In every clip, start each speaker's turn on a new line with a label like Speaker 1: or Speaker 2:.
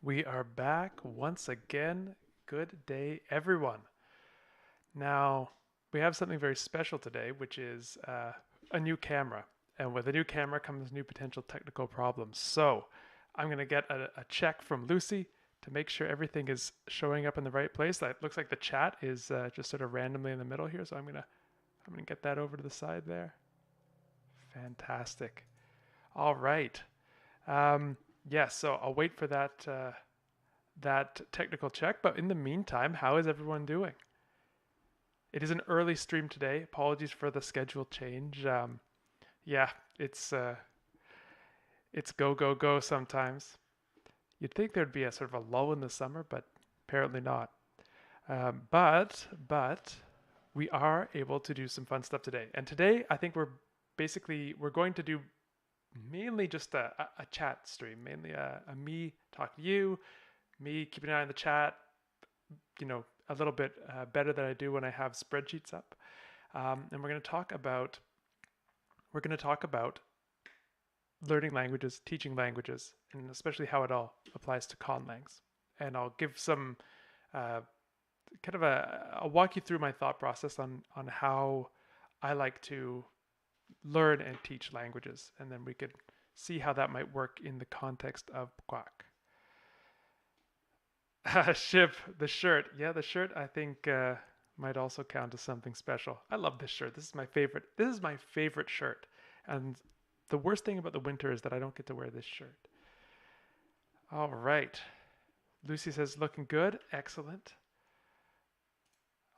Speaker 1: We are back once again. Good day, everyone. Now, we have something very special today, which is a new camera. And with a new camera comes new potential technical problems. So, I'm going to get a check from Lucy to make sure everything is showing up in the right place. That looks like the chat is just sort of randomly in the middle here. So, I'm gonna get that over to the side there. Fantastic. All right. Um, yes, so I'll wait for that technical check. But in the meantime, how is everyone doing? It is an early stream today. Apologies for the schedule change. Yeah, it's uh, it's go go go sometimes. You'd think there'd be a sort of a lull in the summer, but apparently not. But we are able to do some fun stuff today. And today, I think we're going to do mainly just a chat stream, mainly a me talking to you, me keeping an eye on the chat, a little bit better than I do when I have spreadsheets up. And we're going to talk about learning languages, teaching languages, and especially how it all applies to Conlangs. And I'll give some uh, I'll walk you through my thought process on how I like to learn and teach languages, and then we could see how that might work in the context of Pkwak. Shiv, the shirt. Yeah, the shirt I think might also count as something special. I love this shirt. This is my favorite. This is my favorite shirt. And the worst thing about the winter is that I don't get to wear this shirt. All right. Lucy says looking good. Excellent.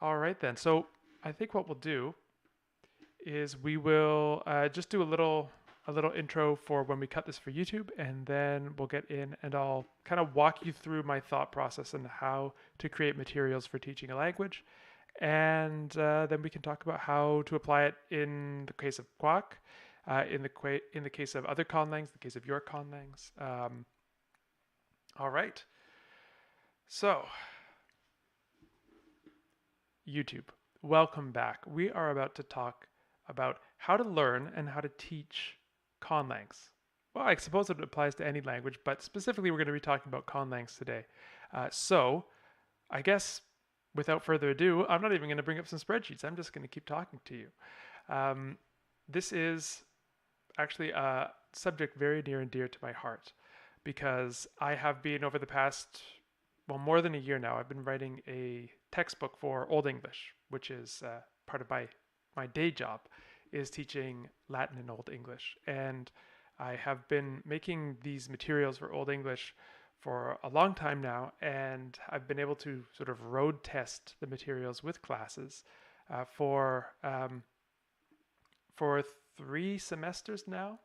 Speaker 1: All right then. So I think what we'll do is we will just do a little intro for when we cut this for YouTube, and then we'll get in and I'll kind of walk you through my thought process and how to create materials for teaching a language. And then we can talk about how to apply it in the case of Quack, in the case of other conlangs, the case of your conlangs. All right. So, YouTube, welcome back. We are about to talk about how to learn and how to teach Conlangs. Well, I suppose it applies to any language, but specifically we're going to be talking about Conlangs today. So, I guess without further ado, I'm not even going to bring up some spreadsheets. I'm just going to keep talking to you. This is actually a subject very near and dear to my heart because I have been over the past, well, more than a year now, I've been writing a textbook for Old English, which is part of my day job is teaching Latin and Old English. And I have been making these materials for Old English for a long time now, and I've been able to sort of road test the materials with classes for 3 semesters now.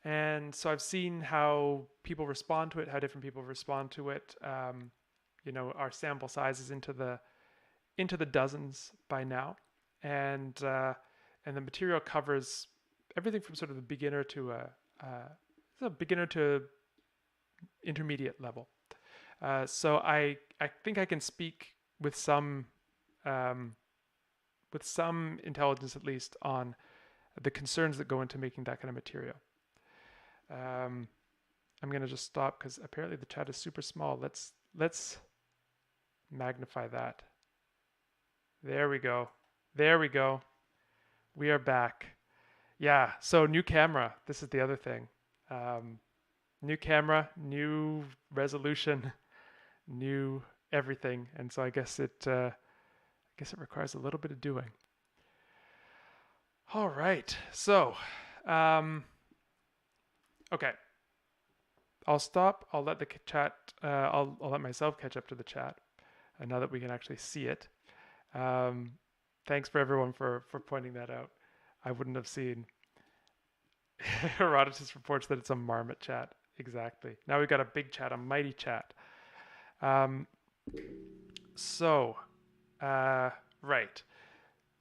Speaker 1: And so I've seen how people respond to it, how different people respond to it. Our sample size is into the dozens by now, and the material covers everything from sort of the beginner to a beginner to intermediate level. So I think I can speak with some intelligence at least on the concerns that go into making that kind of material. I'm gonna just stop because apparently the chat is super small. Let's magnify that. There we go. There we go. We are back. Yeah, so new camera. This is the other thing. New camera, new resolution, new everything. And so I guess it requires a little bit of doing. All right. So, okay. I'll stop. I'll let the chat. I'll let myself catch up to the chat. Now that we can actually see it. Thanks for everyone for pointing that out. I wouldn't have seen. Herodotus reports that it's a marmot chat. Exactly. Now we've got a big chat, a mighty chat. Right.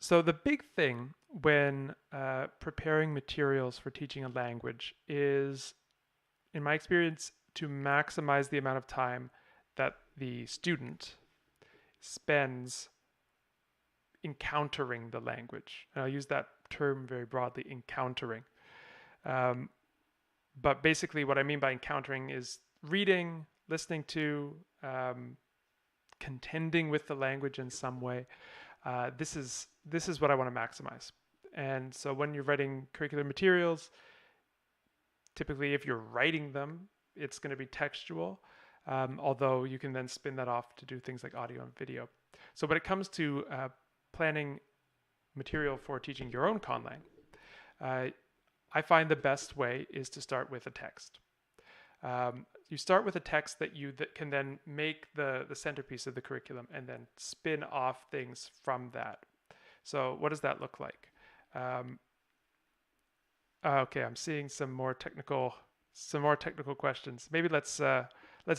Speaker 1: So the big thing when preparing materials for teaching a language is, in my experience, to maximize the amount of time that the student spends encountering the language. And I'll use that term very broadly, encountering. But basically what I mean by encountering is reading, listening to, contending with the language in some way. This is what I want to maximize. And so when you're writing curricular materials, typically if you're writing them, it's going to be textual, although you can then spin that off to do things like audio and video. So when it comes to planning material for teaching your own Conlang, I find the best way is to start with a text. You start with a text that can then make the centerpiece of the curriculum and then spin off things from that. So what does that look like? Okay, I'm seeing some more technical questions. Maybe let's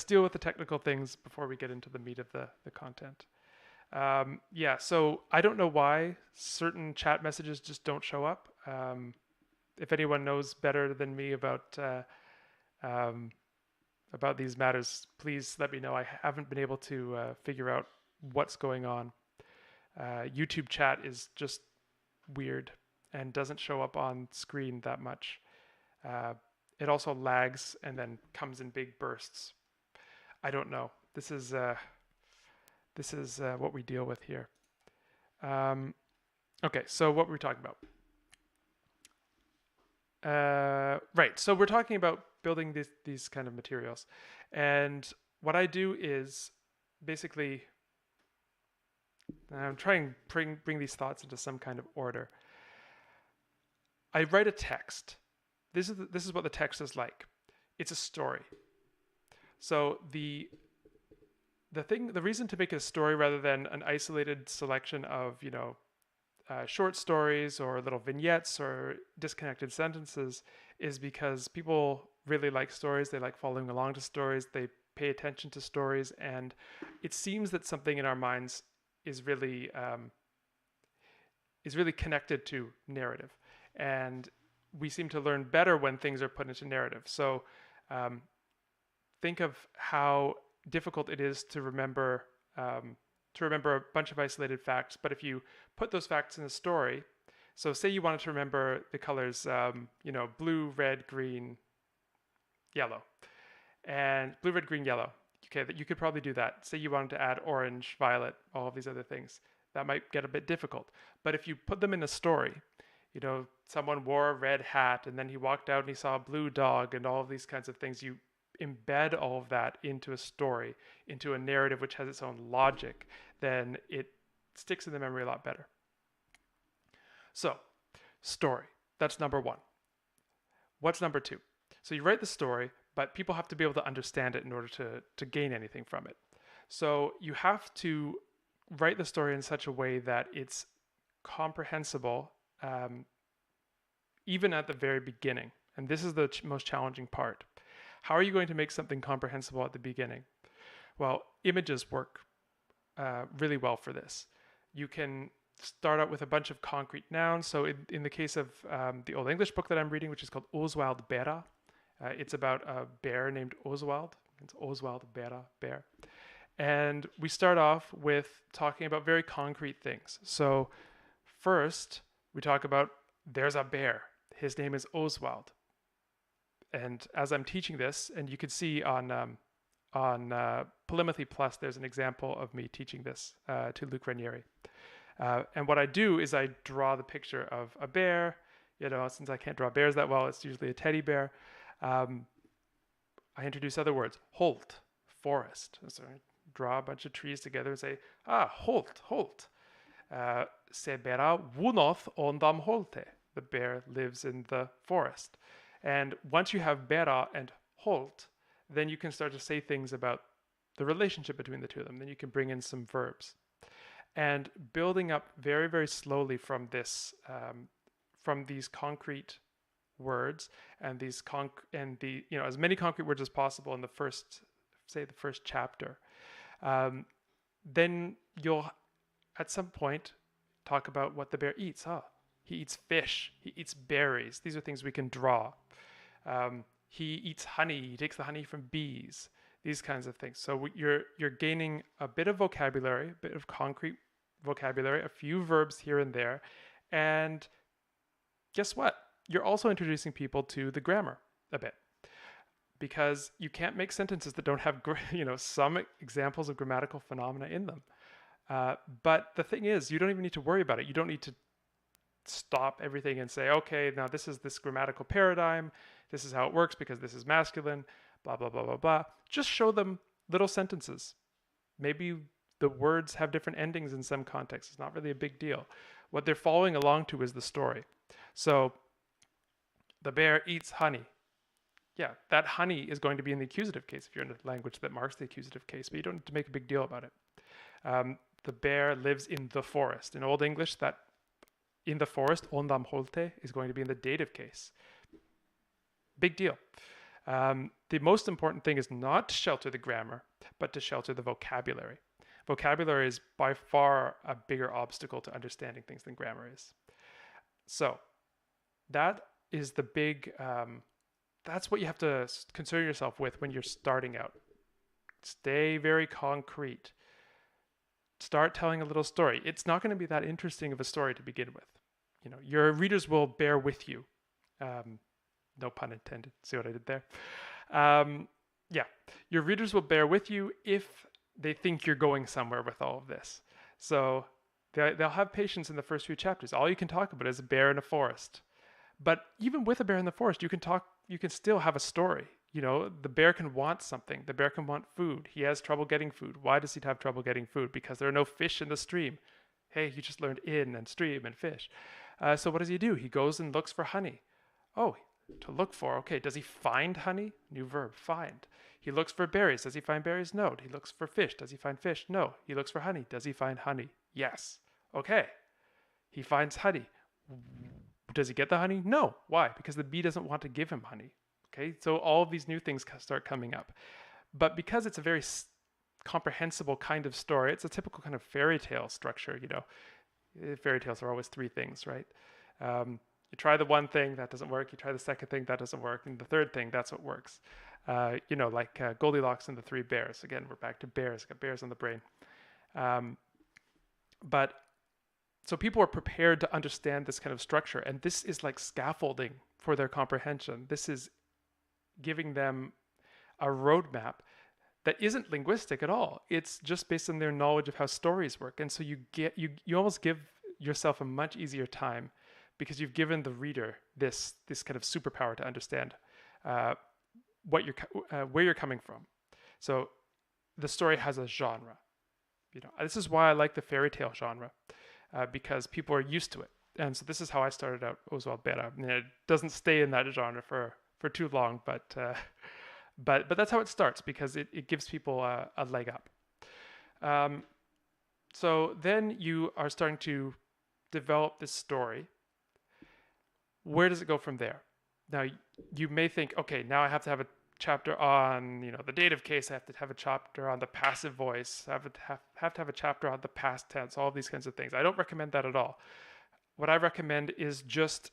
Speaker 1: deal with the technical things before we get into the meat of the content. Yeah, so I don't know why certain chat messages just don't show up. If anyone knows better than me about these matters, please let me know. I haven't been able to figure out what's going on. YouTube chat is just weird and doesn't show up on screen that much. It also lags and then comes in big bursts. I don't know. This is what we deal with here. Okay, so what were we talking about? Right, so we're talking about building these kind of materials. And what I do is basically, I'm trying to bring these thoughts into some kind of order. I write a text. This is what the text is like. It's a story. So the reason to make it a story rather than an isolated selection of, short stories or little vignettes or disconnected sentences is because people really like stories. They like following along to stories. They pay attention to stories, and it seems that something in our minds is really connected to narrative, and we seem to learn better when things are put into narrative. So think of how difficult it is to remember a bunch of isolated facts, but if you put those facts in a story, so say you wanted to remember the colors, blue, red, green, yellow, and blue, red, green, yellow. Okay, that you could probably do that. Say you wanted to add orange, violet, all of these other things. That might get a bit difficult. But if you put them in a story, someone wore a red hat and then he walked out and he saw a blue dog and all of these kinds of things, you embed all of that into a story, into a narrative which has its own logic, then it sticks in the memory a lot better. So, story, that's number one. What's number two? So you write the story, but people have to be able to understand it in order to gain anything from it. So you have to write the story in such a way that it's comprehensible, even at the very beginning. And this is the most challenging part. How are you going to make something comprehensible at the beginning? Well, images work really well for this. You can start out with a bunch of concrete nouns. So in the case of the Old English book that I'm reading, which is called Oswald Bera, it's about a bear named Oswald. It's Oswald Bera, bear. And we start off with talking about very concrete things. So first, we talk about there's a bear. His name is Oswald. And as I'm teaching this, and you can see on Polymathy Plus, there's an example of me teaching this to Luke Ranieri. And what I do is I draw the picture of a bear. Since I can't draw bears that well, it's usually a teddy bear. I introduce other words. Holt, forest. So I draw a bunch of trees together and say, Holt. Se bera vunoth ondam holte. The bear lives in the forest. And once you have bera and holt, then you can start to say things about the relationship between the two of them. Then you can bring in some verbs. And building up very, very slowly from this, from these concrete words and these as many concrete words as possible in the first chapter. Then you'll, at some point, talk about what the bear eats. He eats fish. He eats berries. These are things we can draw. He eats honey. He takes the honey from bees. These kinds of things. So you're gaining a bit of vocabulary, a bit of concrete vocabulary, a few verbs here and there. And guess what? You're also introducing people to the grammar a bit. because you can't make sentences that don't have some examples of grammatical phenomena in them. But the thing is, you don't even need to worry about it. You don't need to stop everything and say, okay, now this is this grammatical paradigm. This is how it works because this is masculine, blah, blah, blah, blah, blah. Just show them little sentences. Maybe the words have different endings in some contexts. It's not really a big deal. What they're following along to is the story. So the bear eats honey. Yeah, that honey is going to be in the accusative case if you're in a language that marks the accusative case, but you don't need to make a big deal about it. The bear lives in the forest. In Old English, that in the forest, ondam holte, is going to be in the dative case. Big deal. The most important thing is not to shelter the grammar, but to shelter the vocabulary. Vocabulary is by far a bigger obstacle to understanding things than grammar is. So that is the big, that's what you have to concern yourself with when you're starting out. Stay very concrete. Start telling a little story. It's not going to be that interesting of a story to begin with. Your readers will bear with you. No pun intended. See what I did there? Yeah, your readers will bear with you if they think you're going somewhere with all of this. So they'll have patience in the first few chapters. All you can talk about is a bear in a forest. But even with a bear in the forest, you can still have a story. The bear can want something. The bear can want food. He has trouble getting food. Why does he have trouble getting food? Because there are no fish in the stream. Hey, you just learned in and stream and fish. So what does he do? He goes and looks for honey. Oh, to look for. Okay, does he find honey? New verb, find. He looks for berries. Does he find berries? No. He looks for fish. Does he find fish? No. He looks for honey. Does he find honey? Yes. Okay. He finds honey. Does he get the honey? No. Why? Because the bee doesn't want to give him honey. Okay, so all of these new things start coming up. But because it's a very comprehensible kind of story, it's a typical kind of fairy tale structure, Fairy tales are always three things, right? You try the one thing, that doesn't work. You try the second thing, that doesn't work. And the third thing, that's what works. Like Goldilocks and the Three Bears. Again, we're back to bears. Got bears on the brain. But so people are prepared to understand this kind of structure. And this is like scaffolding for their comprehension. This is giving them a roadmap that isn't linguistic at all. It's just based on their knowledge of how stories work. And so you almost give yourself a much easier time because you've given the reader this kind of superpower to understand where you're coming from. So the story has a genre. This is why I like the fairy tale genre because people are used to it. And so this is how I started out Oswald Bera. It doesn't stay in that genre for too long, but that's how it starts because it gives people a leg up. So then you are starting to develop this story. Where does it go from there? Now you may think, okay, now I have to have a chapter on the dative case. I have to have a chapter on the passive voice. I have to have a chapter on the past tense. All of these kinds of things. I don't recommend that at all. What I recommend is just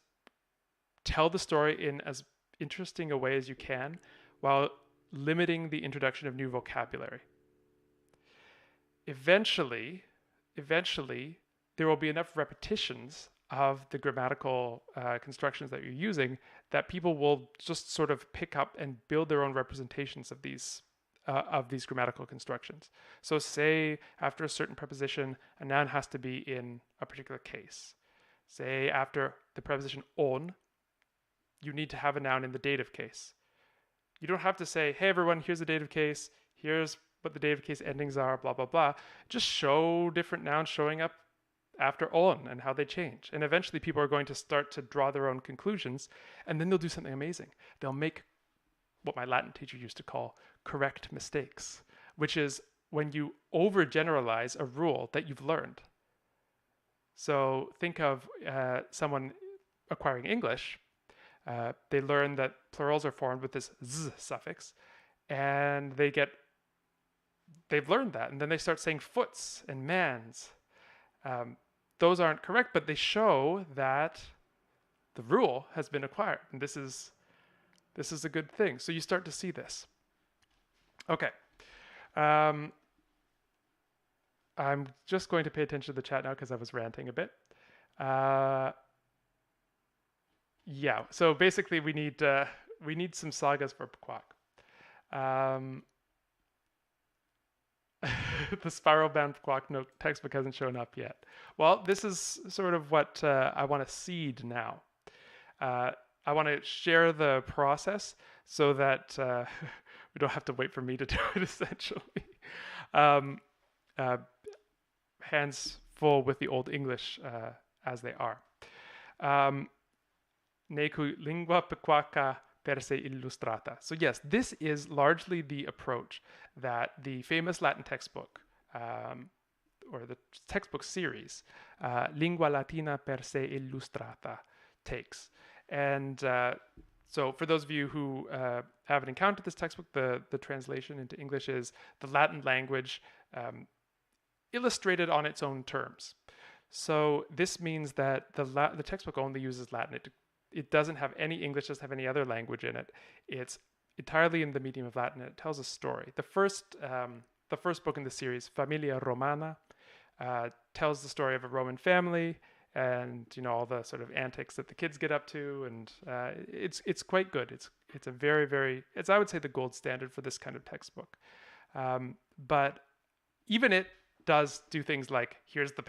Speaker 1: tell the story in as interesting a way as you can while limiting the introduction of new vocabulary. Eventually, there will be enough repetitions of the grammatical constructions that you're using that people will just sort of pick up and build their own representations of these grammatical constructions. So say after a certain preposition, a noun has to be in a particular case. Say after the preposition on, you need to have a noun in the dative case. You don't have to say, hey everyone, here's the dative case, here's what the dative case endings are, blah, blah, blah. Just show different nouns showing up after on and how they change. And eventually people are going to start to draw their own conclusions, and then they'll do something amazing. They'll make what my Latin teacher used to call correct mistakes, which is when you overgeneralize a rule that you've learned. So think of someone acquiring English. They learn that plurals are formed with this z suffix, and they've learned that, and then they start saying foots and mans. Those aren't correct, but they show that the rule has been acquired, and this is a good thing. So you start to see this. Okay. I'm just going to pay attention to the chat now because I was ranting a bit. Yeah, so basically we need some sagas for Pkwak. Um, the spiral-bound Pkwak note textbook hasn't shown up yet. Well, this is sort of what I want to seed now. Uh, I want to share the process so that we don't have to wait for me to do it, essentially. Um, uh, Hands full with the Old English as they are. Um, Necu lingua pequaca per se illustrata. So yes, this is largely the approach that the famous Latin textbook, or the textbook series, Lingua Latina per se illustrata, takes. And so for those of you who haven't encountered this textbook, the translation into English is the Latin language illustrated on its own terms. So this means that the textbook only uses Latin. It doesn't have any English, doesn't have any other language in it. It's entirely in the medium of Latin. And it tells a story. The first book in the series, Familia Romana, tells the story of a Roman family and all the sort of antics that the kids get up to, and it's quite good. It's a very it's, I would say, the gold standard for this kind of textbook. But even it does do things like, here's the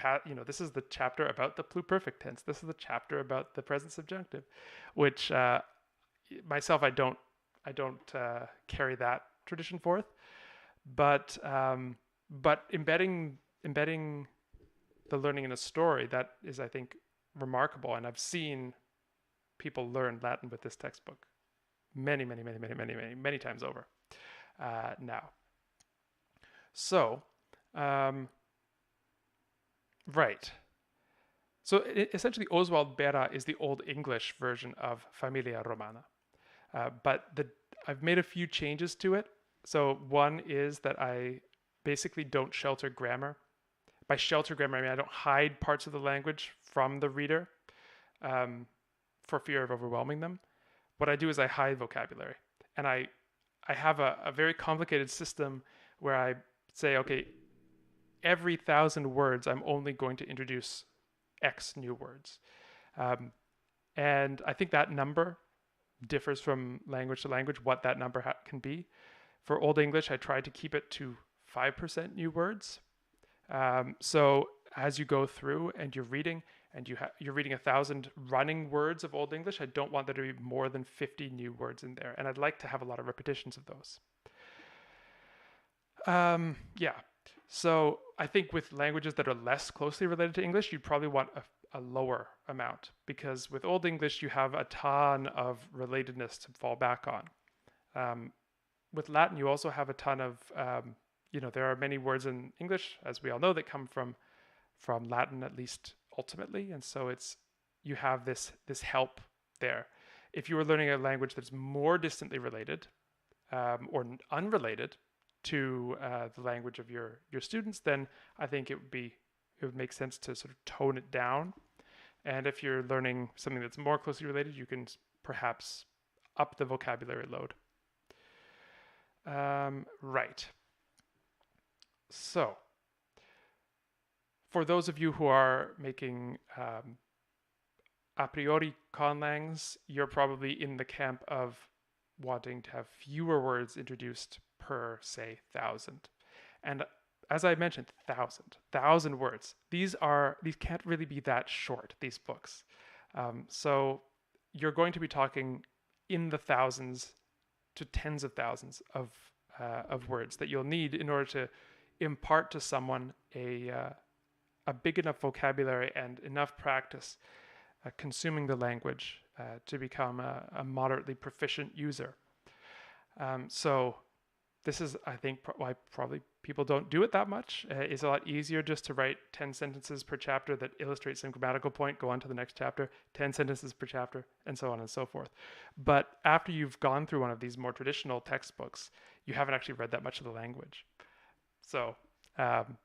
Speaker 1: this is the chapter about the pluperfect tense. This is the chapter about the present subjunctive, which myself I don't carry that tradition forth, but embedding the learning in a story, that is, I think, remarkable. And I've seen people learn Latin with this textbook many times over now. So. Right. So essentially, Oswald Bera is the Old English version of Familia Romana, but I've made a few changes to it. So one is that I basically don't shelter grammar. By shelter grammar, I mean I don't hide parts of the language from the reader for fear of overwhelming them. What I do is I hide vocabulary, and I have a very complicated system where I say, okay, every 1,000 words, I'm only going to introduce X new words. And I think that number differs from language to language, what that number can be. For Old English, I tried to keep it to 5% new words. So as you go through and you're reading, and you're reading 1,000 running words of Old English, I don't want there to be more than 50 new words in there. And I'd like to have a lot of repetitions of those. Yeah. So I think with languages that are less closely related to English, you'd probably want a lower amount, because with Old English, you have a ton of relatedness to fall back on. With Latin, you also have a ton of, there are many words in English, as we all know, that come from Latin, at least ultimately. And so you have this help there. If you were learning a language that's more distantly related or unrelated to the language of your students, then I think it would make sense to sort of tone it down. And if you're learning something that's more closely related, you can perhaps up the vocabulary load. Right. So, for those of you who are making a priori conlangs, you're probably in the camp of wanting to have fewer words introduced per, say, 1,000. And as I mentioned, 1,000 words. These can't really be that short, these books. So you're going to be talking in the thousands to tens of thousands of words that you'll need in order to impart to someone a big enough vocabulary and enough practice consuming the language to become a moderately proficient user. So this is, I think, why probably people don't do it that much. It's a lot easier just to write 10 sentences per chapter that illustrate some grammatical point, go on to the next chapter, 10 sentences per chapter, and so on and so forth. But after you've gone through one of these more traditional textbooks, you haven't actually read that much of the language. So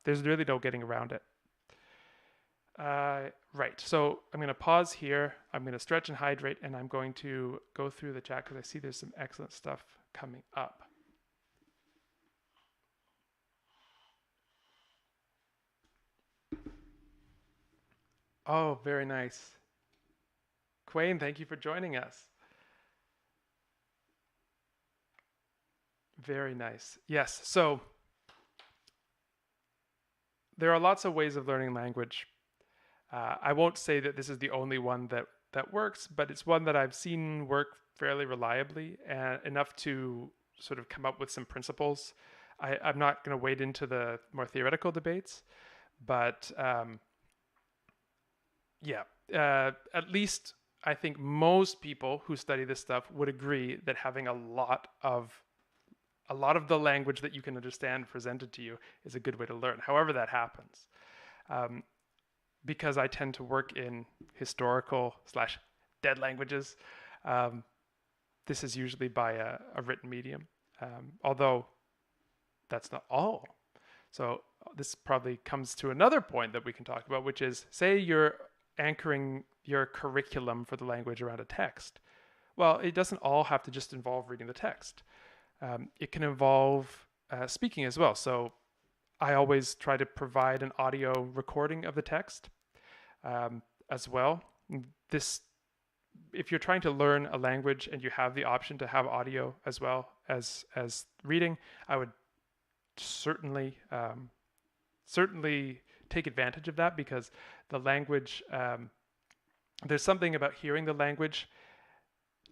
Speaker 1: there's really no getting around it. Right, so I'm going to pause here. I'm going to stretch and hydrate, and I'm going to go through the chat because I see there's some excellent stuff coming up. Oh, very nice. Quayne, thank you for joining us. Very nice. Yes. So there are lots of ways of learning language. I won't say that this is the only one that works, but it's one that I've seen work fairly reliably and enough to sort of come up with some principles. I'm not going to wade into the more theoretical debates, but yeah, at least I think most people who study this stuff would agree that having a lot of the language that you can understand presented to you is a good way to learn. However, that happens. Um, because I tend to work in historical slash dead languages, um, this is usually by a written medium, although that's not all. So this probably comes to another point that we can talk about, which is, say you're anchoring your curriculum for the language around a text. Well, it doesn't all have to just involve reading the text. It can involve speaking as well. So I always try to provide an audio recording of the text as well. This, if you're trying to learn a language and you have the option to have audio as well as reading, I would certainly take advantage of that, because the language, there's something about hearing the language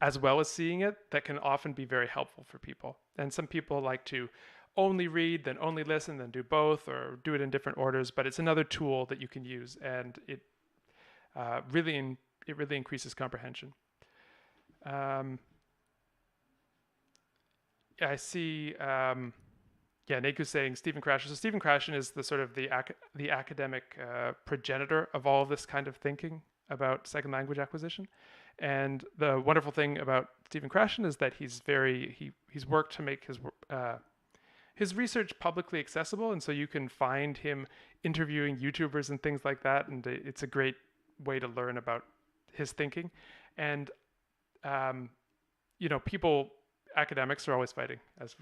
Speaker 1: as well as seeing it that can often be very helpful for people. And some people like to only read, then only listen, then do both, or do it in different orders. But it's another tool that you can use, and it really increases comprehension. I see. Naku's saying Stephen Krashen. So Stephen Krashen is the sort of the academic progenitor of all of this kind of thinking about second language acquisition. And the wonderful thing about Stephen Krashen is that he's worked to make his research publicly accessible, and so you can find him interviewing YouTubers and things like that, and it's a great way to learn about his thinking. And academics are always fighting, as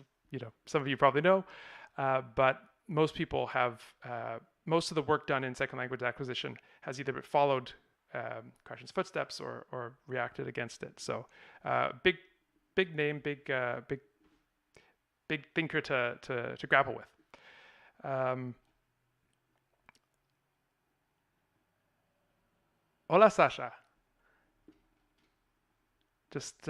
Speaker 1: some of you probably know, but most people have most of the work done in second language acquisition has either followed Krashen's footsteps or reacted against it. So big name, big thinker to grapple with. Hola, Sasha. Just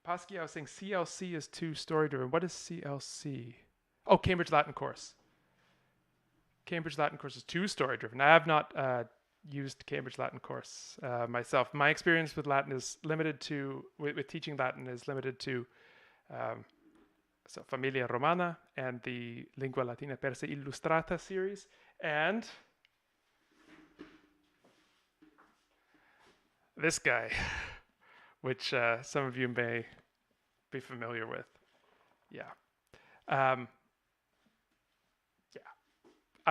Speaker 1: Pascal saying CLC is too story driven. What is CLC? Oh, Cambridge Latin course. Cambridge Latin course is too story driven. I have not used Cambridge Latin course myself. My experience with Latin is limited to, with teaching Latin is limited to Familia Romana and the Lingua Latina per se Illustrata series, and this guy, which some of you may be familiar with. Yeah. I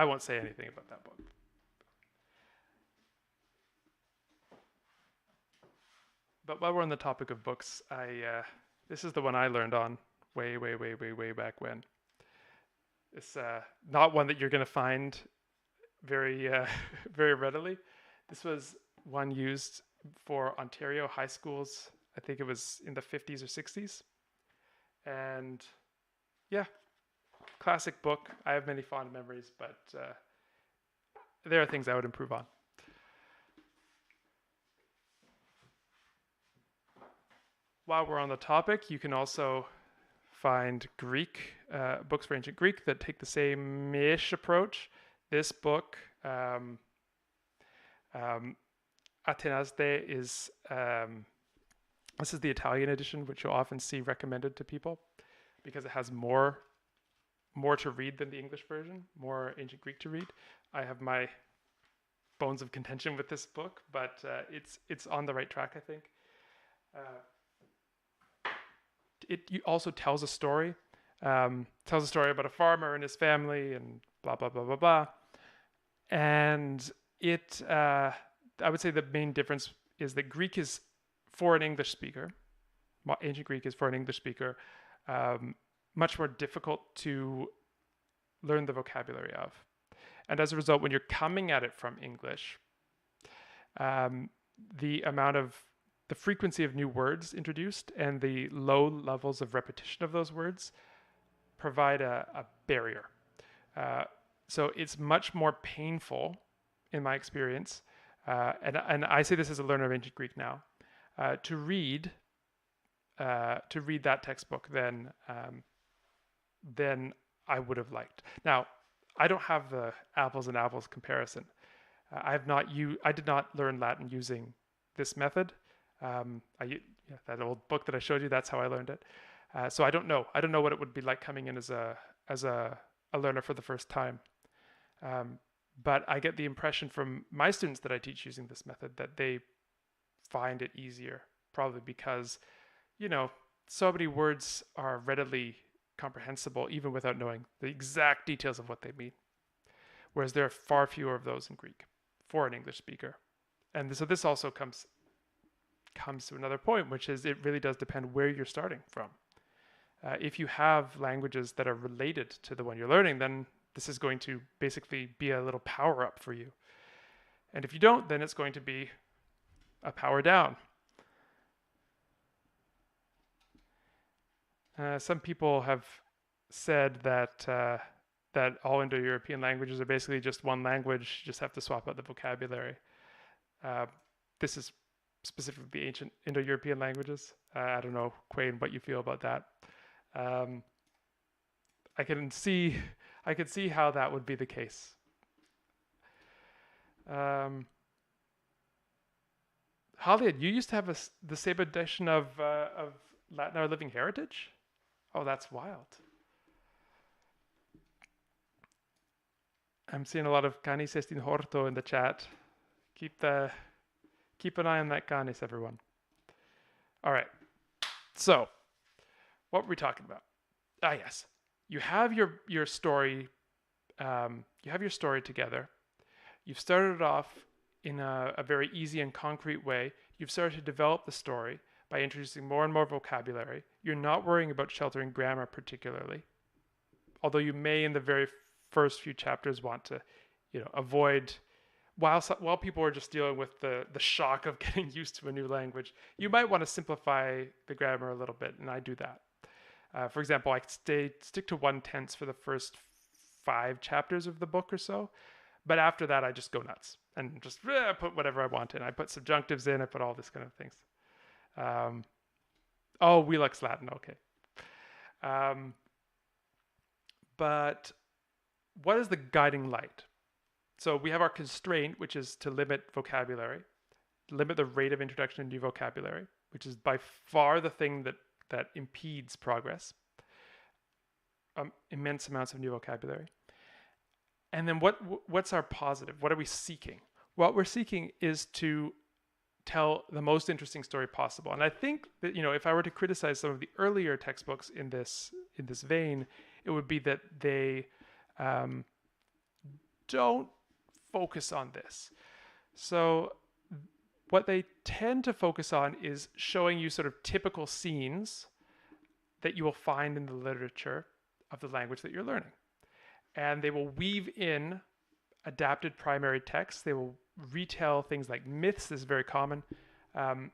Speaker 1: won't say anything about that book. But while we're on the topic of books, this is the one I learned on way back when. It's not one that you're going to find very very readily. This was one used for Ontario high schools. I think it was in the 50s or 60s. And yeah, classic book. I have many fond memories, but there are things I would improve on. While we're on the topic, you can also find Greek, books for ancient Greek that take the same-ish approach. This book, Atenaste, is this is the Italian edition, which you'll often see recommended to people because it has more to read than the English version, more ancient Greek to read. I have my bones of contention with this book, but it's on the right track, I think. It also tells a story. Tells a story about a farmer and his family and blah blah blah blah blah. And it, I would say, the main difference is that Greek is for an English speaker. Ancient Greek is for an English speaker. Much more difficult to learn the vocabulary of. And as a result, when you're coming at it from English, the the frequency of new words introduced and the low levels of repetition of those words provide a barrier. So it's much more painful, in my experience, and I say this as a learner of ancient Greek now, to read that textbook than I would have liked. Now, I don't have the apples and apples comparison. I did not learn Latin using this method. That old book that I showed you, that's how I learned it. So I don't know. I don't know what it would be like coming in as a learner for the first time. But I get the impression from my students that I teach using this method that they find it easier, probably because, so many words are readily comprehensible even without knowing the exact details of what they mean. Whereas there are far fewer of those in Greek for an English speaker. And so this also comes to another point, which is it really does depend where you're starting from. If you have languages that are related to the one you're learning, then this is going to basically be a little power up for you. And if you don't, then it's going to be a power down. Some people have said that all Indo-European languages are basically just one language. You just have to swap out the vocabulary. This is specifically the ancient Indo-European languages. I don't know, Quayne, what you feel about that. I could see how that would be the case. Haliad, you used to have the same edition of Latin Our Living Heritage? Oh, that's wild. I'm seeing a lot of canis est in horto in the chat. Keep an eye on that canis, everyone. All right. So, what were we talking about? Yes. You have your story. You have your story together. You've started off in a very easy and concrete way. You've started to develop the story by introducing more and more vocabulary. You're not worrying about sheltering grammar particularly, although you may in the very first few chapters want to, avoid, while people are just dealing with the shock of getting used to a new language, you might want to simplify the grammar a little bit, and I do that. For example, I stick to one tense for the first 5 chapters of the book or so, but after that I just go nuts and just put whatever I want in. I put subjunctives in, I put all this kind of things. Velux Latin, okay. But what is the guiding light? So we have our constraint, which is to limit vocabulary, limit the rate of introduction of new vocabulary, which is by far the thing that impedes progress. Immense amounts of new vocabulary. And then what's our positive? What are we seeking? What we're seeking is to tell the most interesting story possible. And I think that, if I were to criticize some of the earlier textbooks in this vein, it would be that they don't focus on this. So what they tend to focus on is showing you sort of typical scenes that you will find in the literature of the language that you're learning. And they will weave in adapted primary text. They will retell things like myths. This is very common. The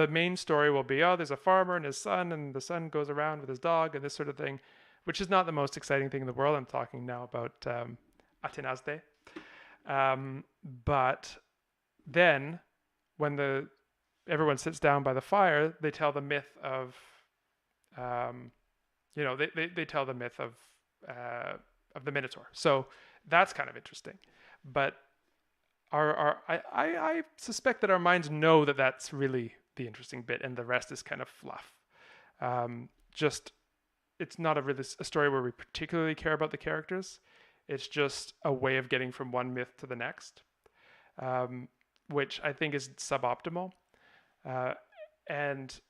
Speaker 1: main story will be, there's a farmer and his son, and the son goes around with his dog and this sort of thing, which is not the most exciting thing in the world. I'm talking now about Atenaste. But then when everyone sits down by the fire, they tell the myth of, they tell the myth of the Minotaur. So that's kind of interesting. But I suspect that our minds know that that's really the interesting bit, and the rest is kind of fluff. It's not a story where we particularly care about the characters. It's just a way of getting from one myth to the next, which I think is suboptimal. And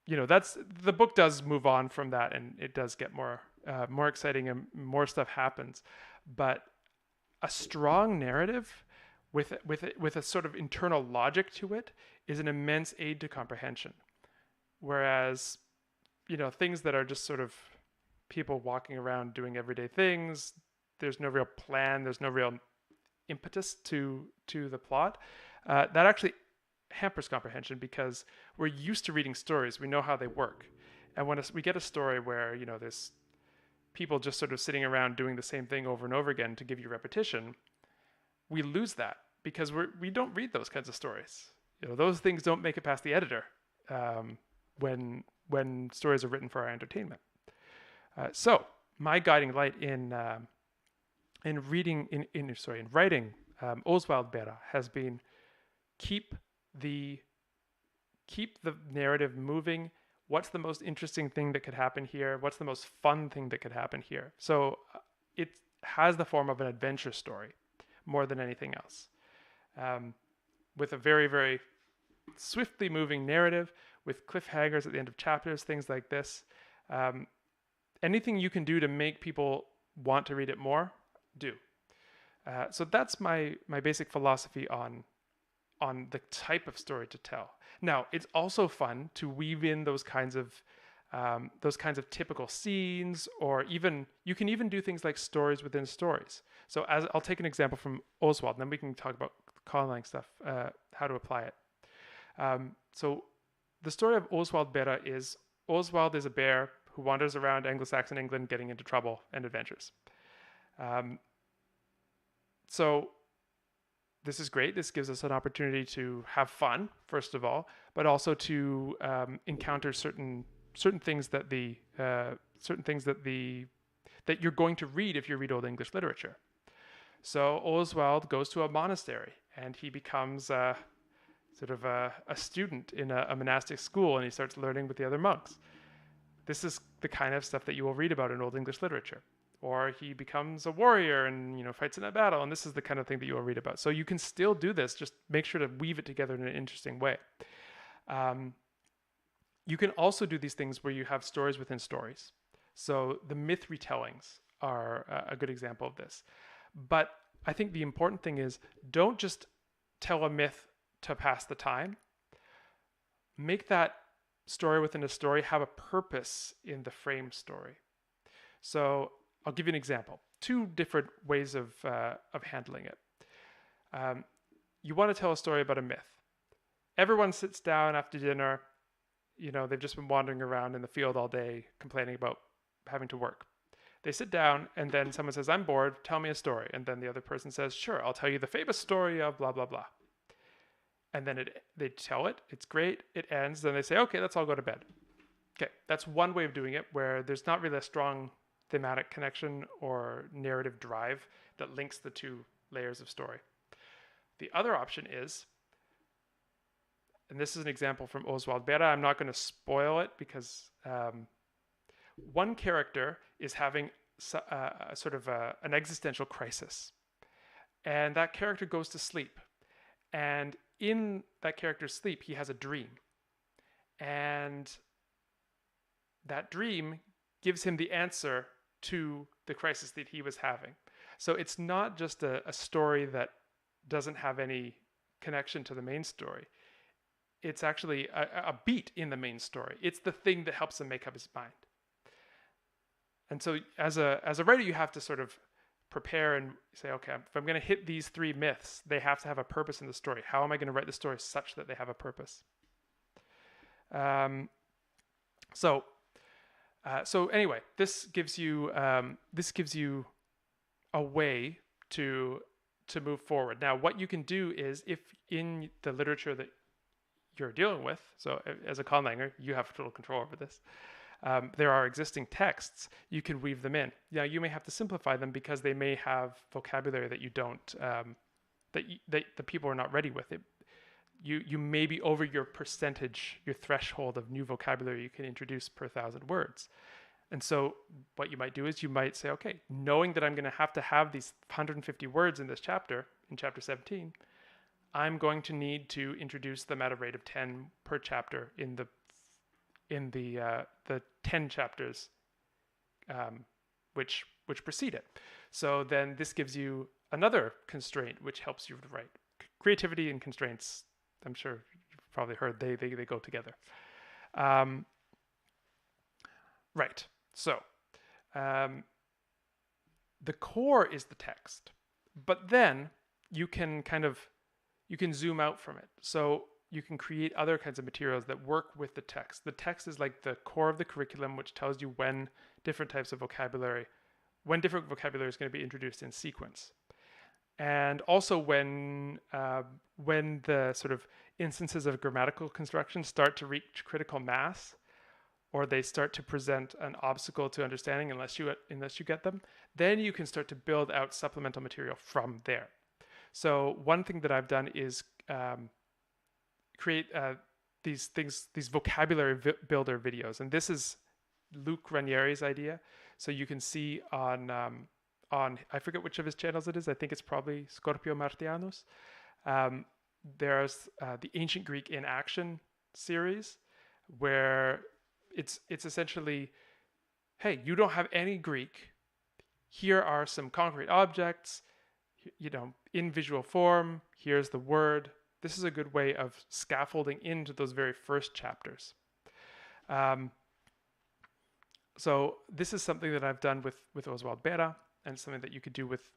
Speaker 1: the book does move on from that, and it does get more exciting and more stuff happens. But a strong narrative with a sort of internal logic to it is an immense aid to comprehension. Whereas, things that are just sort of people walking around doing everyday things, there's no real plan, there's no real impetus to the plot. that actually hampers comprehension because we're used to reading stories. We know how they work. And when we get a story where, there's people just sort of sitting around doing the same thing over and over again to give you repetition, we lose that because we don't read those kinds of stories. Those things don't make it past the editor when stories are written for our entertainment. So my guiding light in writing Oswald Bera has been keep the narrative moving. What's the most interesting thing that could happen here? What's the most fun thing that could happen here? So it has the form of an adventure story more than anything else, with a very, very swiftly moving narrative with cliffhangers at the end of chapters, things like this. Anything you can do to make people want to read it more, do. So that's my basic philosophy on the type of story to tell. Now, it's also fun to weave in those kinds of typical scenes, or you can even do things like stories within stories. So I'll take an example from Oswald, and then we can talk about Conlang stuff, how to apply it. So the story of Oswald Bera is Oswald is a bear who wanders around Anglo-Saxon England getting into trouble and adventures. So this is great. This gives us an opportunity to have fun, first of all, but also to encounter certain things that that you're going to read if you read Old English literature. So Oswald goes to a monastery and he becomes sort of a student in a monastic school, and he starts learning with the other monks. This is the kind of stuff that you will read about in Old English literature. Or he becomes a warrior and fights in a battle, and this is the kind of thing that you will read about. So you can still do this, just make sure to weave it together in an interesting way. You can also do these things where you have stories within stories. So the myth retellings are a good example of this. But I think the important thing is, don't just tell a myth to pass the time. Make that story within a story have a purpose in the frame story. So I'll give you an example. Two different ways of handling it. You want to tell a story about a myth. Everyone sits down after dinner. They've just been wandering around in the field all day complaining about having to work. They sit down and then someone says, "I'm bored, tell me a story." And then the other person says, "Sure, I'll tell you the famous story of blah, blah, blah." And then they tell it. It's great. It ends. Then they say, "Okay, let's all go to bed." Okay, that's one way of doing it where there's not really a strong thematic connection or narrative drive that links the two layers of story. The other option is, and this is an example from Oswald Bera, I'm not going to spoil it because one character is having an existential crisis, and that character goes to sleep, and in that character's sleep he has a dream, and that dream gives him the answer to the crisis that he was having. So it's not just a story that doesn't have any connection to the main story. It's actually a beat in the main story. It's the thing that helps him make up his mind. And so as a writer, you have to sort of prepare and say, okay, if I'm going to hit these three myths, they have to have a purpose in the story. How am I going to write the story such that they have a purpose? So anyway, this gives you a way to move forward. Now, what you can do is, if in the literature that you're dealing with, so as a Conlanger, you have total control over this. There are existing texts, you can weave them in. Now, you may have to simplify them because they may have vocabulary that you don't, that the people are not ready with. You may be over your percentage, your threshold of new vocabulary you can introduce per 1,000 words. And so what you might do is you might say, okay, knowing that I'm going to have these 150 words in this chapter, in chapter 17, I'm going to need to introduce them at a rate of 10 per chapter in the 10 chapters which precede it. So then this gives you another constraint which helps you to write. Creativity and constraints, I'm sure you've probably heard, they go together. Right. So the core is the text, but then you can kind of you can zoom out from it. So you can create other kinds of materials that work with the text. The text is like the core of the curriculum, which tells you when different types of vocabulary, when different vocabulary is going to be introduced in sequence. And also when the sort of instances of grammatical construction start to reach critical mass, or they start to present an obstacle to understanding unless you get them, then you can start to build out supplemental material from there. So one thing that I've done is create these vocabulary builder videos, and this is Luke Ranieri's idea. So you can see on I forget which of his channels it is. I think it's probably Scorpio Martianus. There's the Ancient Greek in Action series, where it's essentially, hey, you don't have any Greek. Here are some concrete objects, in visual form. Here's the word. This is a good way of scaffolding into those very first chapters. So this is something that I've done with Oswald Bera, and something that you could do with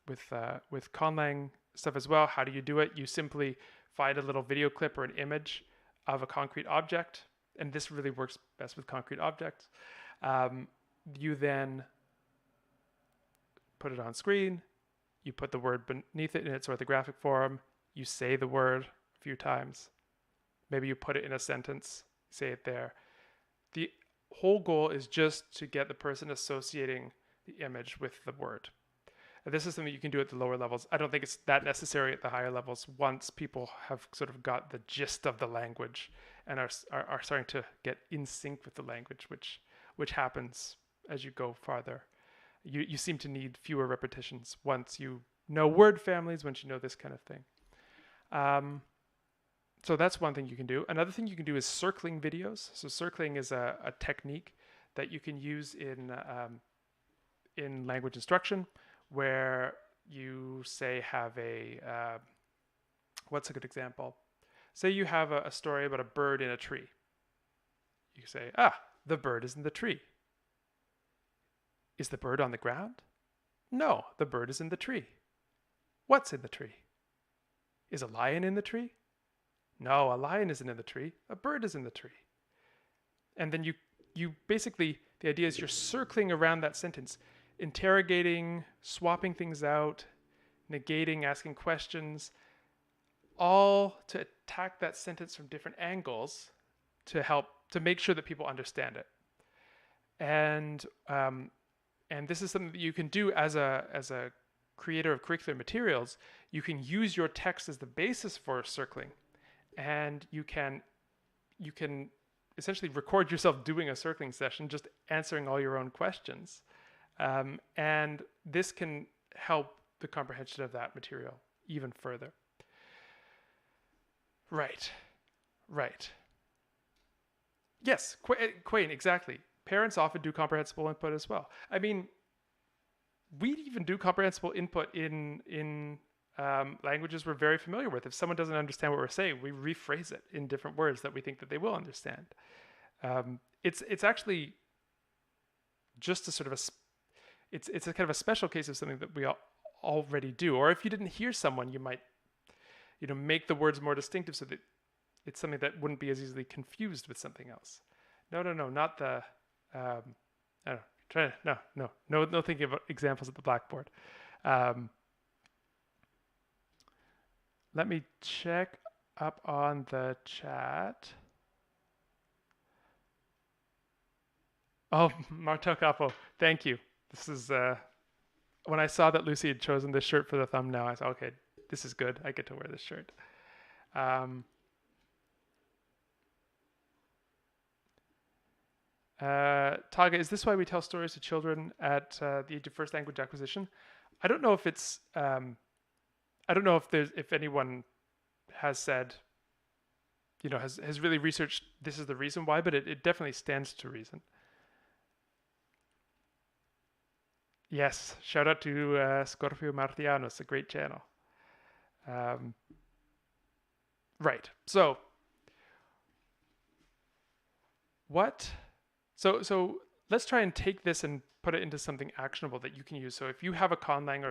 Speaker 1: Conlang stuff as well. How do you do it? You simply find a little video clip or an image of a concrete object, and this really works best with concrete objects. You then put it on screen. You put the word beneath it in its orthographic form. You say the word a few times. Maybe you put it in a sentence, say it there. The whole goal is just to get the person associating the image with the word. And this is something you can do at the lower levels. I don't think it's that necessary at the higher levels once people have sort of got the gist of the language and are starting to get in sync with the language, which happens as you go farther. You seem to need fewer repetitions once you know word families, once you know this kind of thing. So that's one thing you can do. Another thing you can do is circling videos. So circling is a technique that you can use in language instruction, where you say have what's a good example? Say you have a story about a bird in a tree. You say, the bird is in the tree. Is the bird on the ground? No, the bird is in the tree. What's in the tree? Is a lion in the tree? No, a lion isn't in the tree. A bird is in the tree. And then you basically, the idea is you're circling around that sentence, interrogating, swapping things out, negating, asking questions, all to attack that sentence from different angles to make sure that people understand it. And this is something that you can do as a creator of curricular materials. You can use your text as the basis for circling, and you can essentially record yourself doing a circling session, just answering all your own questions. And this can help the comprehension of that material even further. Right. Yes, Quain, exactly. Parents often do comprehensible input as well. I mean, we even do comprehensible input in languages we're very familiar with. If someone doesn't understand what we're saying, we rephrase it in different words that we think that they will understand. It's actually just a sort of it's a kind of a special case of something that we already do. Or if you didn't hear someone, you might make the words more distinctive so that it's something that wouldn't be as easily confused with something else. No, not the I don't know. No thinking about examples at the blackboard. Let me check up on the chat. Oh, Martel Capo, thank you. This is when I saw that Lucy had chosen this shirt for the thumbnail, I thought, okay, this is good. I get to wear this shirt. Taga, is this why we tell stories to children at the age of first language acquisition? I don't know if it's. I don't know if anyone has said, has really researched this is the reason why, but it definitely stands to reason. Yes, shout out to Scorpio Martianus, a great channel. Right. So let's try and take this and put it into something actionable that you can use. So if you have a conlang,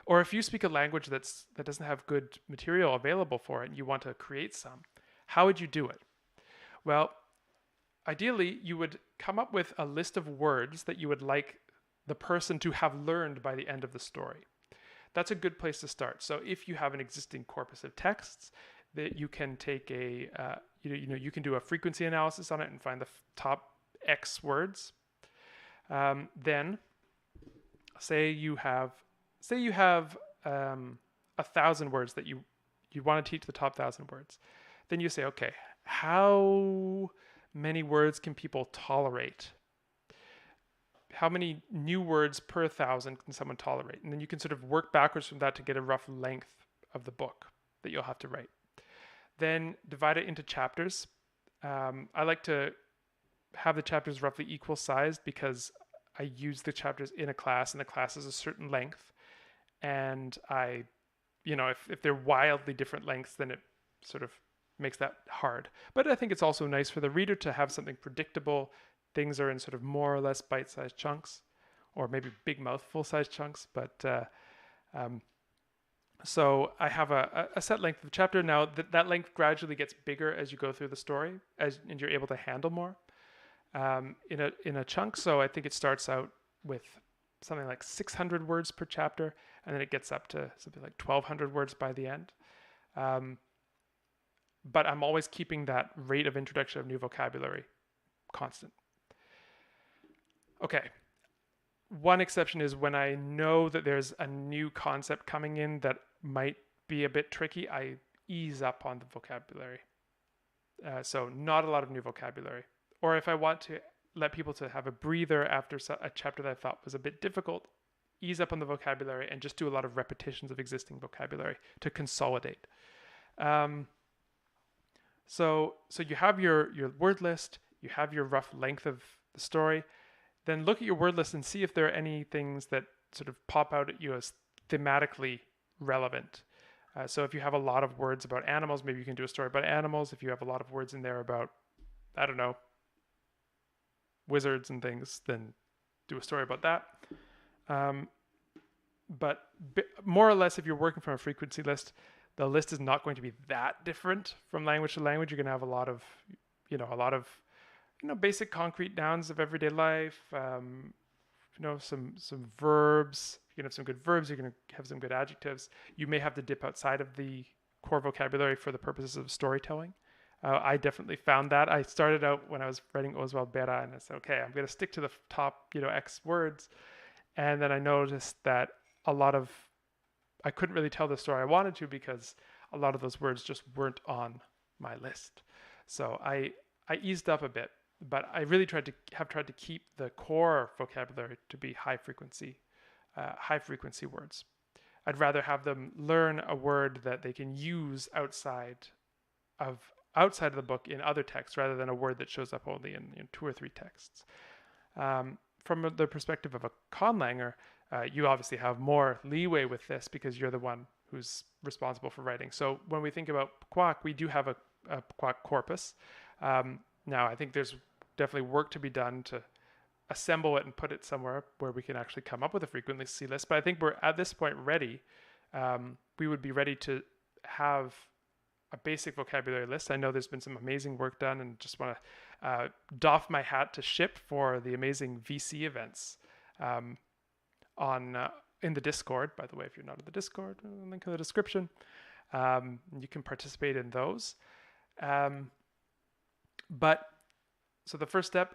Speaker 1: or if you speak a language that doesn't have good material available for it and you want to create some, how would you do it? Well, ideally, you would come up with a list of words that you would like the person to have learned by the end of the story. That's a good place to start. So if you have an existing corpus of texts, that you can take you can do a frequency analysis on it and find the top X words. Then, say you have 1,000 words that you want to teach the top 1,000 words. Then you say, okay, how many words can people tolerate? How many new words per 1,000 can someone tolerate? And then you can sort of work backwards from that to get a rough length of the book that you'll have to write. Then divide it into chapters. I like to have the chapters roughly equal sized because I use the chapters in a class and the class is a certain length. And if they're wildly different lengths, then it sort of makes that hard. But I think it's also nice for the reader to have something predictable. Things are in sort of more or less bite-sized chunks, or maybe big mouthful-sized chunks. But so I have a set length of the chapter. Now that length gradually gets bigger as you go through the story, and you're able to handle more in a chunk. So I think it starts out with something like 600 words per chapter, and then it gets up to something like 1,200 words by the end. But I'm always keeping that rate of introduction of new vocabulary constant. Okay. One exception is when I know that there's a new concept coming in that might be a bit tricky, I ease up on the vocabulary. So not a lot of new vocabulary. Or if I want to let people to have a breather after a chapter that I thought was a bit difficult, ease up on the vocabulary and just do a lot of repetitions of existing vocabulary to consolidate. So you have your word list, you have your rough length of the story. Then look at your word list and see if there are any things that sort of pop out at you as thematically relevant. So if you have a lot of words about animals, maybe you can do a story about animals. If you have a lot of words in there about, I don't know, wizards and things, then do a story about that. But more or less, if you're working from a frequency list, the list is not going to be that different from language to language. You're going to have a lot of basic concrete nouns of everyday life, some verbs. You're going to have some good verbs. You're going to have some good adjectives. You may have to dip outside of the core vocabulary for the purposes of storytelling. I definitely found that. I started out when I was writing Oswald Bera, and I said, okay, I'm going to stick to the top, X words. And then I noticed that I couldn't really tell the story I wanted to because a lot of those words just weren't on my list. So I eased up a bit. But I really tried to keep the core vocabulary to be high frequency words. I'd rather have them learn a word that they can use outside of the book in other texts rather than a word that shows up only in 2 or 3 texts. From the perspective of a conlanger, you obviously have more leeway with this because you're the one who's responsible for writing. So when we think about Pkwak, we do have a Pkwak corpus. Now, I think there's definitely work to be done to assemble it and put it somewhere where we can actually come up with a frequency list. But I think we're at this point ready. We would be ready to have a basic vocabulary list. I know there's been some amazing work done and just want to doff my hat to Ship for the amazing VC events in the Discord. By the way, if you're not in the Discord, link in the description. You can participate in those. So the first step,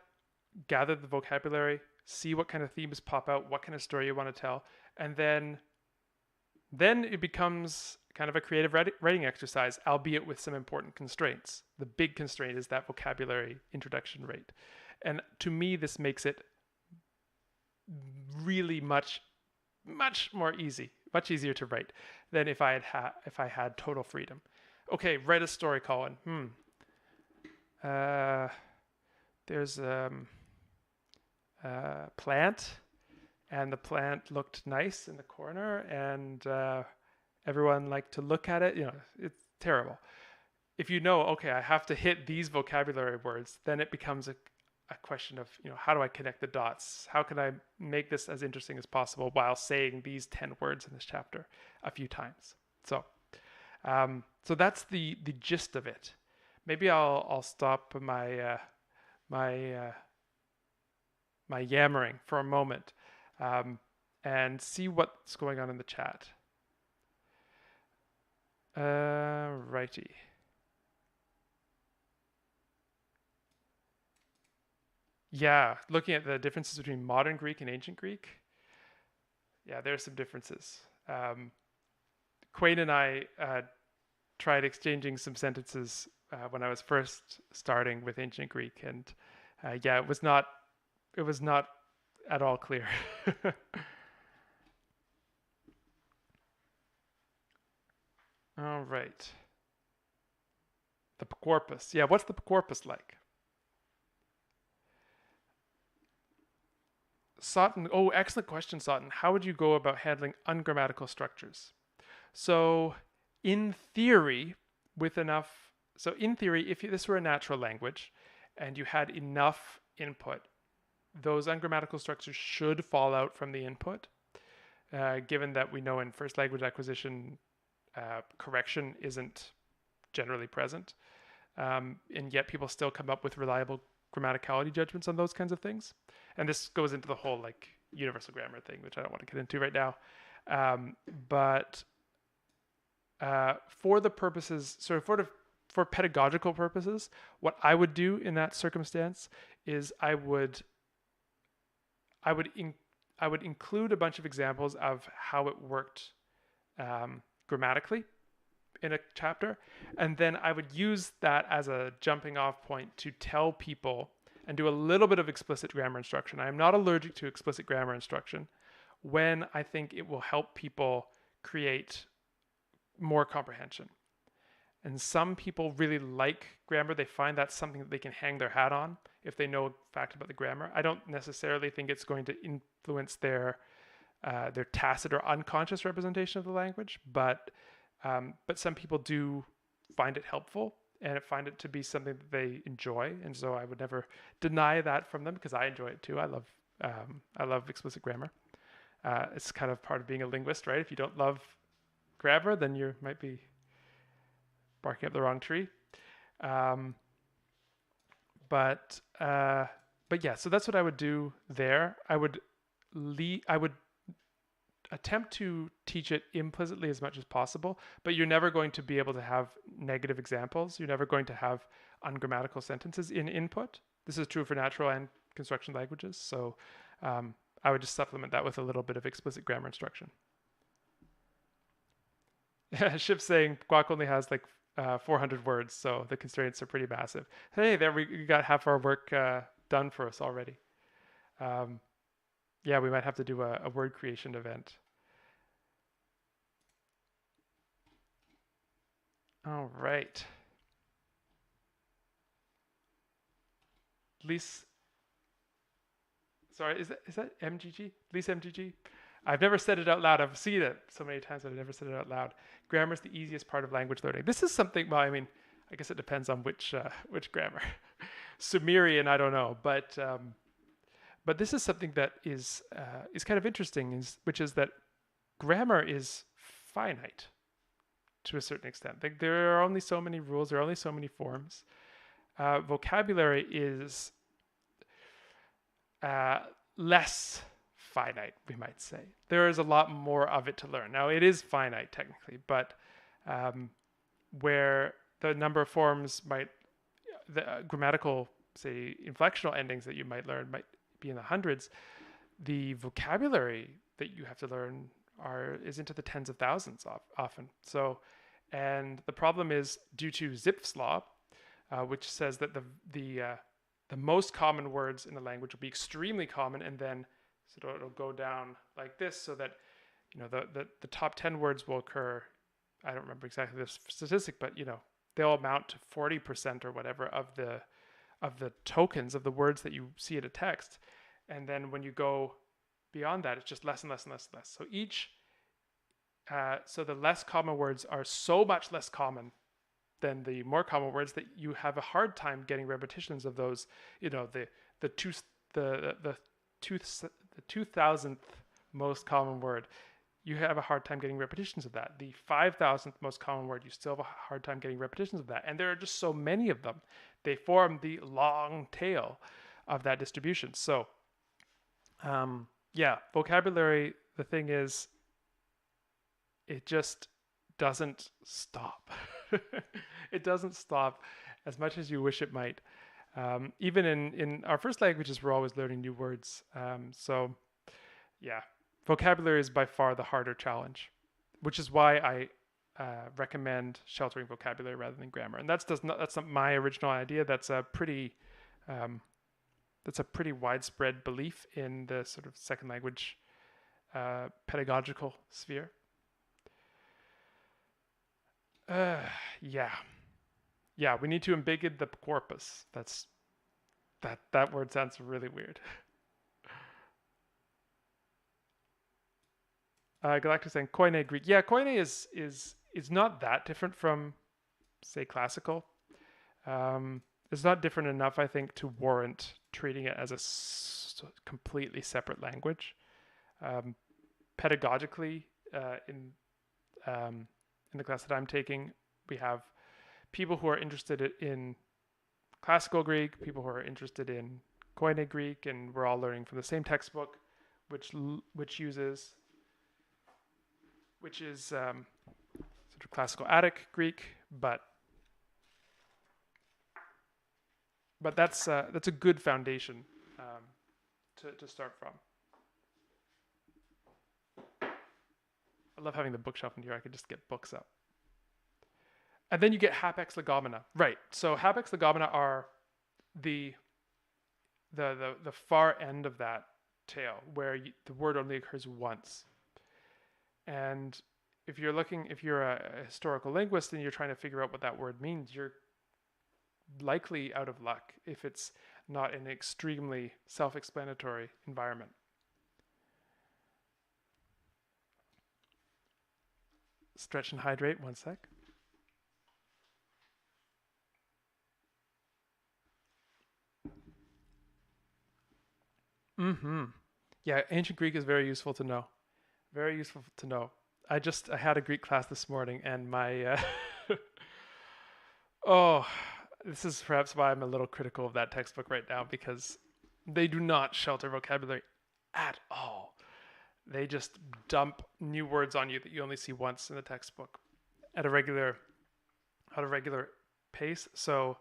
Speaker 1: gather the vocabulary, see what kind of themes pop out, what kind of story you want to tell, and then it becomes kind of a creative writing exercise, albeit with some important constraints. The big constraint is that vocabulary introduction rate. And to me, this makes it really much more easy, much easier to write than if I had total freedom. Okay, write a story, Colin. There's a plant, and the plant looked nice in the corner, and everyone liked to look at it. It's terrible. If okay, I have to hit these vocabulary words, then it becomes a question of, how do I connect the dots? How can I make this as interesting as possible while saying these 10 words in this chapter a few times? So that's the gist of it. Maybe I'll stop my yammering for a moment and see what's going on in the chat. Righty. Yeah, looking at the differences between modern Greek and ancient Greek. Yeah, there's some differences. Quain and I tried exchanging some sentences when I was first starting with ancient Greek, and yeah, it was not at all clear. All right. The Pkwak. Yeah, what's the Pkwak like? Sutton, oh, excellent question, Sutton. How would you go about handling ungrammatical structures? So, in theory, if this were a natural language and you had enough input, those ungrammatical structures should fall out from the input, given that we know in first language acquisition, correction isn't generally present. And yet people still come up with reliable grammaticality judgments on those kinds of things. And this goes into the whole like universal grammar thing, which I don't want to get into right now. But for the purposes, for pedagogical purposes, what I would do in that circumstance is I would include a bunch of examples of how it worked grammatically in a chapter, and then I would use that as a jumping off point to tell people and do a little bit of explicit grammar instruction. I am not allergic to explicit grammar instruction when I think it will help people create more comprehension. And some people really like grammar. They find that's something that they can hang their hat on if they know fact about the grammar. I don't necessarily think it's going to influence their tacit or unconscious representation of the language, but some people do find it helpful and find it to be something that they enjoy. And so I would never deny that from them because I enjoy it too. I love explicit grammar. It's kind of part of being a linguist, right? If you don't love grammar, then you might be barking up the wrong tree. But yeah, so that's what I would do there. I would attempt to teach it implicitly as much as possible, but you're never going to be able to have negative examples. You're never going to have ungrammatical sentences in input. This is true for natural and construction languages. So I would just supplement that with a little bit of explicit grammar instruction. Ship's saying Pkwak only has like 400 words, so the constraints are pretty massive. Hey, there we got half our work done for us already. Yeah, we might have to do a word creation event. All right. Sorry, is that MGG? Lease MGG? I've never said it out loud. I've seen it so many times, but I've never said it out loud. Grammar is the easiest part of language learning. This is something, well, I mean, I guess it depends on which grammar. Sumerian, I don't know, but this is something that is kind of interesting, which is that grammar is finite to a certain extent. Like, there are only so many rules, there are only so many forms. Vocabulary is less finite, we might say. There is a lot more of it to learn. Now, it is finite technically, but where the number of forms the grammatical, say, inflectional endings that you might learn might be in the hundreds, the vocabulary that you have to learn is into the tens of thousands often. So, and the problem is due to Zipf's law, which says that the most common words in the language will be extremely common, and then so it'll go down like this, so that the top 10 words will occur. I don't remember exactly the statistic, but they'll amount to 40% or whatever of the tokens of the words that you see in a text. And then when you go beyond that, it's just less and less and less and less. So the less common words are so much less common than the more common words that you have a hard time getting repetitions of those, the the two two the 2000th most common word, you have a hard time getting repetitions of that. The 5000th most common word, you still have a hard time getting repetitions of that. And there are just so many of them. They form the long tail of that distribution. So, yeah, vocabulary, the thing is, it just doesn't stop. It doesn't stop as much as you wish it might. Even in our first languages, we're always learning new words. So, yeah, vocabulary is by far the harder challenge, which is why I recommend sheltering vocabulary rather than grammar. And that's not my original idea. That's a pretty widespread belief in the sort of second language pedagogical sphere. Yeah, we need to embiggen the corpus. That word sounds really weird. Galactic saying Koine Greek. Yeah, Koine is not that different from, say, classical. It's not different enough, I think, to warrant treating it as a completely separate language. Pedagogically, in the class that I'm taking, we have people who are interested in classical Greek, people who are interested in Koine Greek, and we're all learning from the same textbook, which is sort of classical Attic Greek, but that's a good foundation to start from. I love having the bookshelf in here. I could just get books up. And then you get hapax legomena. Right. So hapax legomena are the far end of that tail, where the word only occurs once. And if you're a historical linguist and you're trying to figure out what that word means, you're likely out of luck if it's not an extremely self-explanatory environment. Stretch and hydrate, one sec. Yeah, ancient Greek is very useful to know. Very useful to know. I had a Greek class this morning, and my this is perhaps why I'm a little critical of that textbook right now, because they do not shelter vocabulary at all. They just dump new words on you that you only see once in the textbook at a regular pace. So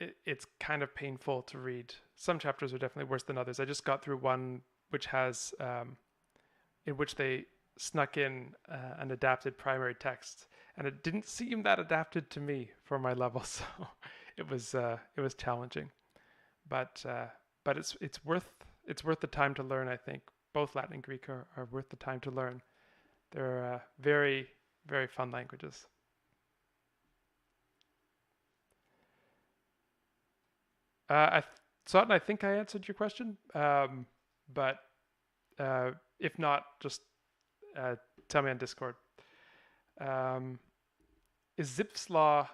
Speaker 1: it's kind of painful to read. Some chapters are definitely worse than others. I just got through one which has in which they snuck in an adapted primary text, and it didn't seem that adapted to me for my level, so it was challenging. But it's worth the time to learn. I think both Latin and Greek are worth the time to learn. They're very, very fun languages. Sutton, I think I answered your question, but if not, just tell me on Discord. Is Zipf's law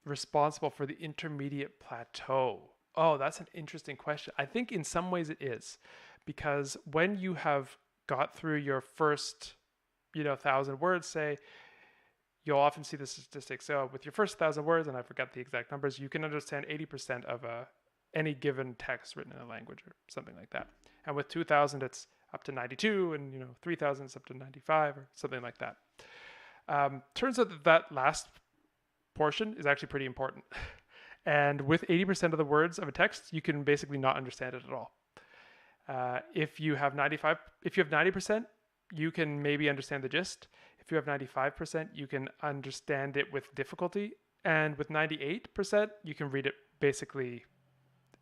Speaker 1: responsible for the intermediate plateau? Oh, that's an interesting question. I think in some ways it is, because when you have got through your first, 1,000 words, say, you'll often see the statistics. So with your first 1,000 words, and I forgot the exact numbers, you can understand 80% of any given text written in a language or something like that. And with 2,000, it's up to 92, and 3,000 it's up to 95 or something like that. Turns out that last portion is actually pretty important. And with 80% of the words of a text, you can basically not understand it at all. If you have 90%, you can maybe understand the gist. If you have 95%, you can understand it with difficulty. And with 98%, you can read it basically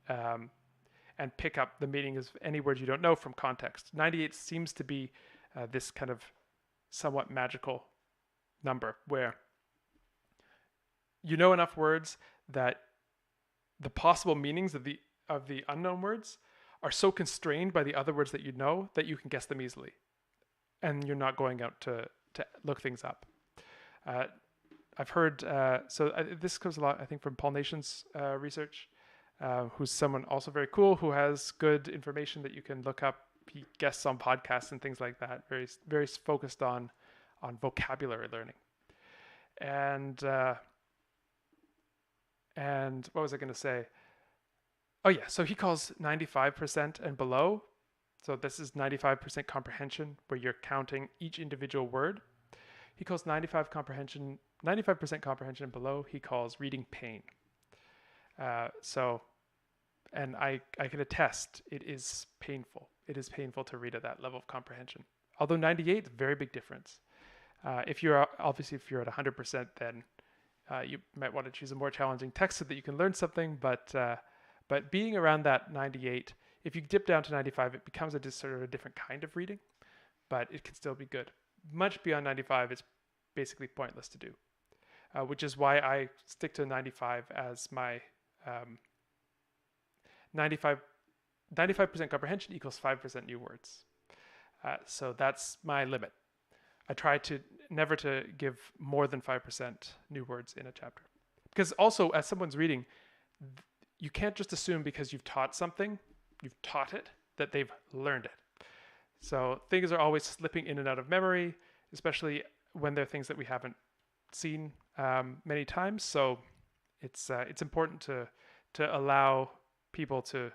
Speaker 1: and pick up the meaning of any words you don't know from context. 98 seems to be this kind of somewhat magical number where you know enough words that the possible meanings of the unknown words are so constrained by the other words that you know that you can guess them easily, and you're not going out to look things up. I've heard this comes a lot, I think, from Paul Nation's research. who's someone also very cool who has good information that you can look up. He guests on podcasts and things like that. Very very focused on vocabulary learning. And what was I going to say? Oh yeah, so he calls 95% and below. So this is 95% comprehension, where you're counting each individual word. He calls 95% comprehension and below. He calls reading pain. And I can attest, it is painful. It is painful to read at that level of comprehension. Although 98, very big difference. If you're at 100%, then you might want to choose a more challenging text so that you can learn something. But being around that 98, if you dip down to 95, it becomes sort of a different kind of reading, but it can still be good. Much beyond 95, it's basically pointless to do, which is why I stick to 95 as my 95% comprehension equals 5% new words. So that's my limit. I try to never to give more than 5% new words in a chapter. Because also, as someone's reading, you can't just assume because you've taught it, that they've learned it. So things are always slipping in and out of memory, especially when they're things that we haven't seen many times. So it's important to allow people to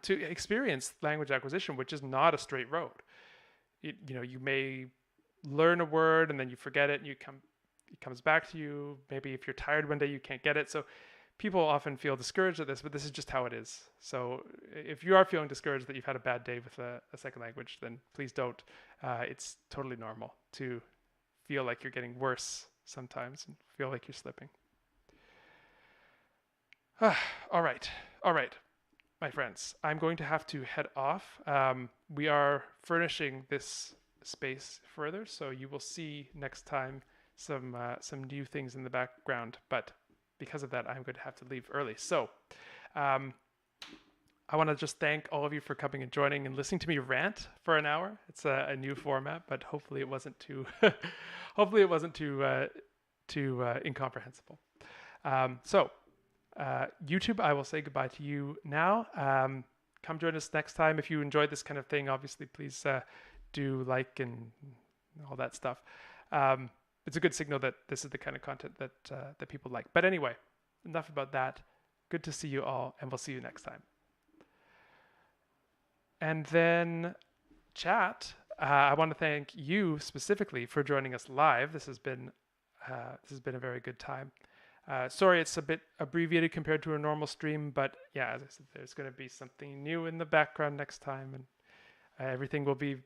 Speaker 1: experience language acquisition, which is not a straight road. You may learn a word and then you forget it, and it comes back to you. Maybe if you're tired one day, you can't get it. So people often feel discouraged at this, but this is just how it is. So if you are feeling discouraged that you've had a bad day with a second language, then please don't. It's totally normal to feel like you're getting worse sometimes and feel like you're slipping. All right, my friends. I'm going to have to head off. We are furnishing this space further, so you will see next time some new things in the background, but because of that, I'm going to have to leave early. So I want to just thank all of you for coming and joining and listening to me rant for an hour. It's a new format, but hopefully it wasn't too incomprehensible. YouTube, I will say goodbye to you now. Come join us next time. If you enjoyed this kind of thing, obviously, please do like and all that stuff. It's a good signal that this is the kind of content that people like. But anyway, enough about that. Good to see you all, and we'll see you next time. And then chat, I want to thank you specifically for joining us live. This has been a very good time. Sorry, it's a bit abbreviated compared to a normal stream, but yeah, as I said, there's going to be something new in the background next time, and everything will be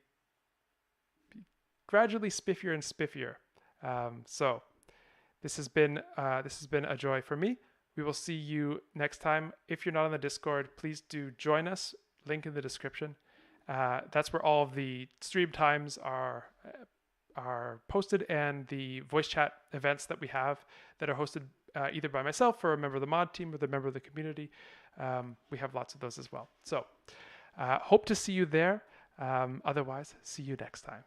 Speaker 1: gradually spiffier and spiffier. So this has been a joy for me. We will see you next time. If you're not on the Discord, please do join us. Link in the description. That's where all of the stream times are posted, and the voice chat events that we have that are hosted either by myself or a member of the mod team or the member of the community. We have lots of those as well. So hope to see you there. Otherwise, see you next time.